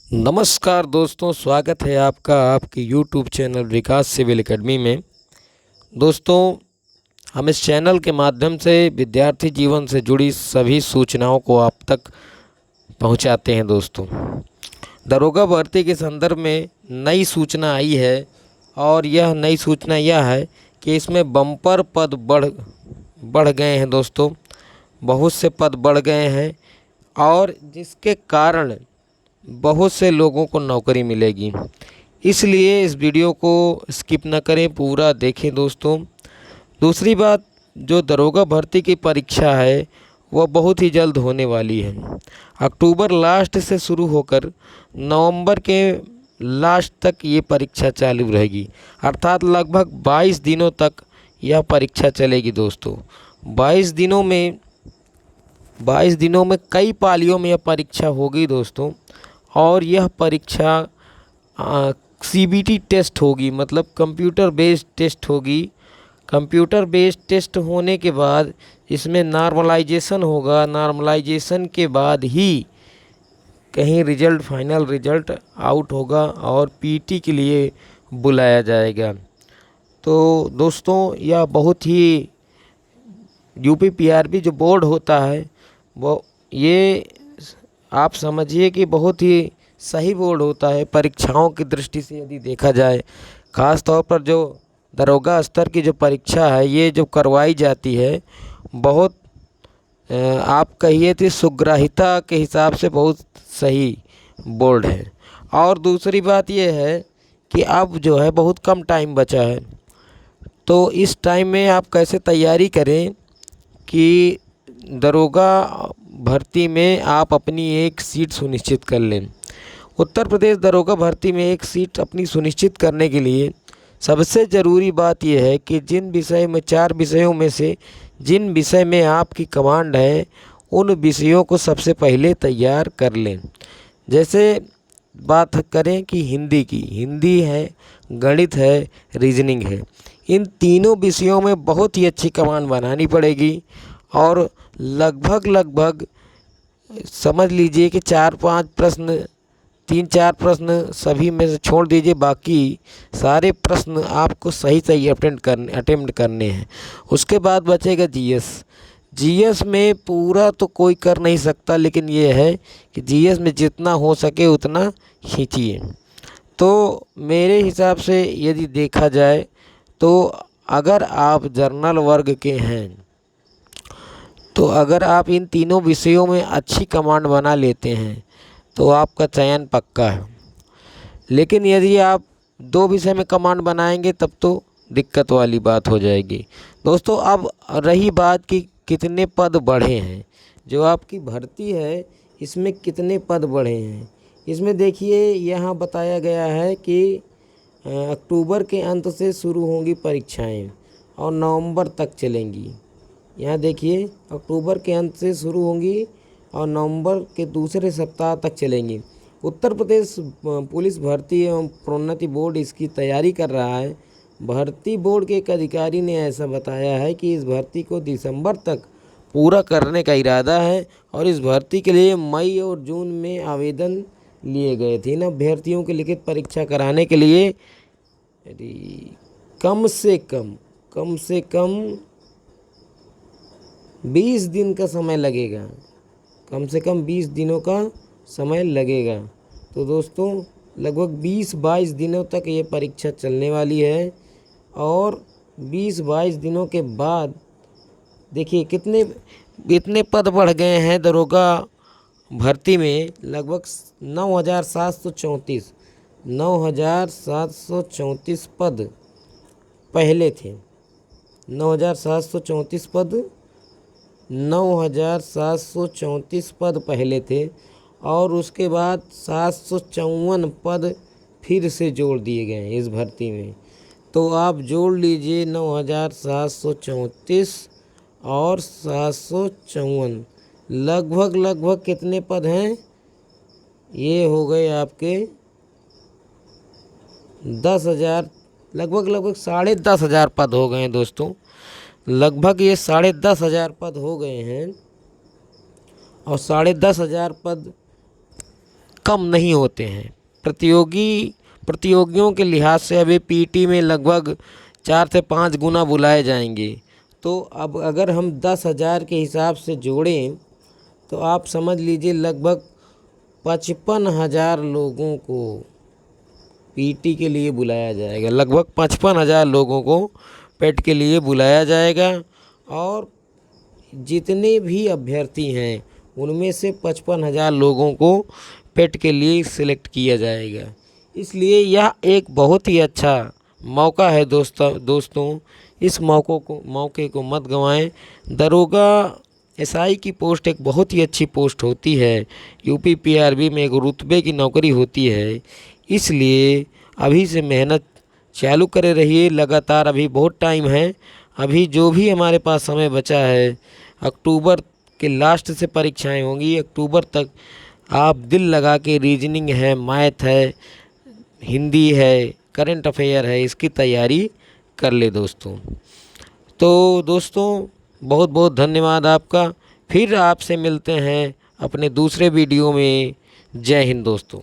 नमस्कार दोस्तों, स्वागत है आपका आपके यूट्यूब चैनल विकास सिविल एकेडमी में। दोस्तों, हम इस चैनल के माध्यम से विद्यार्थी जीवन से जुड़ी सभी सूचनाओं को आप तक पहुंचाते हैं। दोस्तों, दरोगा भर्ती के संदर्भ में नई सूचना आई है और यह नई सूचना यह है कि इसमें बम्पर पद बढ़ गए हैं। दोस्तों, बहुत से पद बढ़ गए हैं और जिसके कारण बहुत से लोगों को नौकरी मिलेगी। इसलिए इस वीडियो को स्किप न करें, पूरा देखें। दोस्तों, दूसरी बात, जो दरोगा भर्ती की परीक्षा है वह बहुत ही जल्द होने वाली है। अक्टूबर लास्ट से शुरू होकर नवंबर के लास्ट तक ये परीक्षा चालू रहेगी, अर्थात लगभग 22 दिनों तक यह परीक्षा चलेगी। दोस्तों, 22 दिनों में कई पालियों में यह परीक्षा होगी। दोस्तों, और यह परीक्षा सीबीटी टेस्ट होगी, मतलब कंप्यूटर बेस्ड टेस्ट होगी। कंप्यूटर बेस्ड टेस्ट होने के बाद इसमें नॉर्मलाइजेशन होगा। नॉर्मलाइजेशन के बाद ही कहीं रिजल्ट, फाइनल रिजल्ट आउट होगा और पीटी के लिए बुलाया जाएगा। तो दोस्तों, यह बहुत ही यूपी पीआरबी जो बोर्ड होता है वो ये आप समझिए कि बहुत ही सही बोर्ड होता है परीक्षाओं की दृष्टि से। यदि देखा जाए, ख़ास तौर पर जो दरोगा स्तर की जो परीक्षा है ये जो करवाई जाती है, बहुत आप कहिए तो सुग्राहिता के हिसाब से बहुत सही बोर्ड है। और दूसरी बात ये है कि अब जो है बहुत कम टाइम बचा है, तो इस टाइम में आप कैसे तैयारी करें कि दरोगा भर्ती में आप अपनी एक सीट सुनिश्चित कर लें। उत्तर प्रदेश दरोगा भर्ती में एक सीट अपनी सुनिश्चित करने के लिए सबसे ज़रूरी बात यह है कि जिन विषय में 4 विषयों में से जिन विषय में आपकी कमांड है उन विषयों को सबसे पहले तैयार कर लें। जैसे बात करें कि हिंदी है, गणित है, रीजनिंग है। इन तीनों विषयों में बहुत ही अच्छी कमांड बनानी पड़ेगी और लगभग समझ लीजिए कि 4-5 प्रश्न, 3-4 प्रश्न सभी में से छोड़ दीजिए, बाकी सारे प्रश्न आपको सही अटेम्प्ट करने हैं। उसके बाद बचेगा जीएस में पूरा तो कोई कर नहीं सकता, लेकिन ये है कि जीएस में जितना हो सके उतना खींचिए। तो मेरे हिसाब से यदि देखा जाए तो अगर आप जर्नल वर्ग के हैं तो अगर आप इन तीनों विषयों में अच्छी कमांड बना लेते हैं तो आपका चयन पक्का है। लेकिन यदि आप 2 विषय में कमांड बनाएंगे तब तो दिक्कत वाली बात हो जाएगी। दोस्तों, अब रही बात कि कितने पद बढ़े हैं, जो आपकी भर्ती है इसमें कितने पद बढ़े हैं। इसमें देखिए, यहाँ बताया गया है कि अक्टूबर के अंत से शुरू होंगी परीक्षाएं और नवंबर तक चलेंगी। यहाँ देखिए, अक्टूबर के अंत से शुरू होंगी और नवंबर के दूसरे सप्ताह तक चलेंगी। उत्तर प्रदेश पुलिस भर्ती एवं प्रोन्नति बोर्ड इसकी तैयारी कर रहा है। भर्ती बोर्ड के एक अधिकारी ने ऐसा बताया है कि इस भर्ती को दिसंबर तक पूरा करने का इरादा है और इस भर्ती के लिए मई और जून में आवेदन लिए गए थे। इन अभ्यर्थियों की लिखित परीक्षा कराने के लिए कम से कम 20 दिन का समय लगेगा। कम से कम 20 दिनों का समय लगेगा। तो दोस्तों, लगभग 20-22 दिनों तक ये परीक्षा चलने वाली है और 20-22 दिनों के बाद देखिए कितने पद बढ़ गए हैं दरोगा भर्ती में। लगभग 9,734 पद पहले थे। 9,734 पद पहले थे और उसके बाद 754 पद फिर से जोड़ दिए गए हैं इस भर्ती में। तो आप जोड़ लीजिए 9,734 और 754, लगभग कितने पद हैं, ये हो गए आपके 10,000, लगभग 10,500 पद हो गए हैं। दोस्तों, लगभग ये 10,500 पद हो गए हैं और 10,500 पद कम नहीं होते हैं। प्रतियोगियों के लिहाज से अभी पीटी में लगभग 4 से 5 गुना बुलाए जाएंगे। तो अब अगर हम 10,000 के हिसाब से जोड़ें तो आप समझ लीजिए लगभग 55,000 लोगों को पीटी के लिए बुलाया जाएगा। लगभग 55,000 लोगों को पेट के लिए बुलाया जाएगा और जितने भी अभ्यर्थी हैं उनमें से 55,000 लोगों को पेट के लिए सिलेक्ट किया जाएगा। इसलिए यह एक बहुत ही अच्छा मौका है दोस्तों, इस मौके को मत गंवाएं। दरोगा एसआई की पोस्ट एक बहुत ही अच्छी पोस्ट होती है। यूपी पीआरबी में एक रुतबे की नौकरी होती है। इसलिए अभी से मेहनत चालू करे रहिए लगातार। अभी बहुत टाइम है। अभी जो भी हमारे पास समय बचा है, अक्टूबर के लास्ट से परीक्षाएं होंगी। अक्टूबर तक आप दिल लगा के रीजनिंग है, मैथ है, हिंदी है, करंट अफेयर है, इसकी तैयारी कर ले दोस्तों। तो दोस्तों बहुत बहुत धन्यवाद आपका। फिर आपसे मिलते हैं अपने दूसरे वीडियो में। जय हिंद दोस्तों।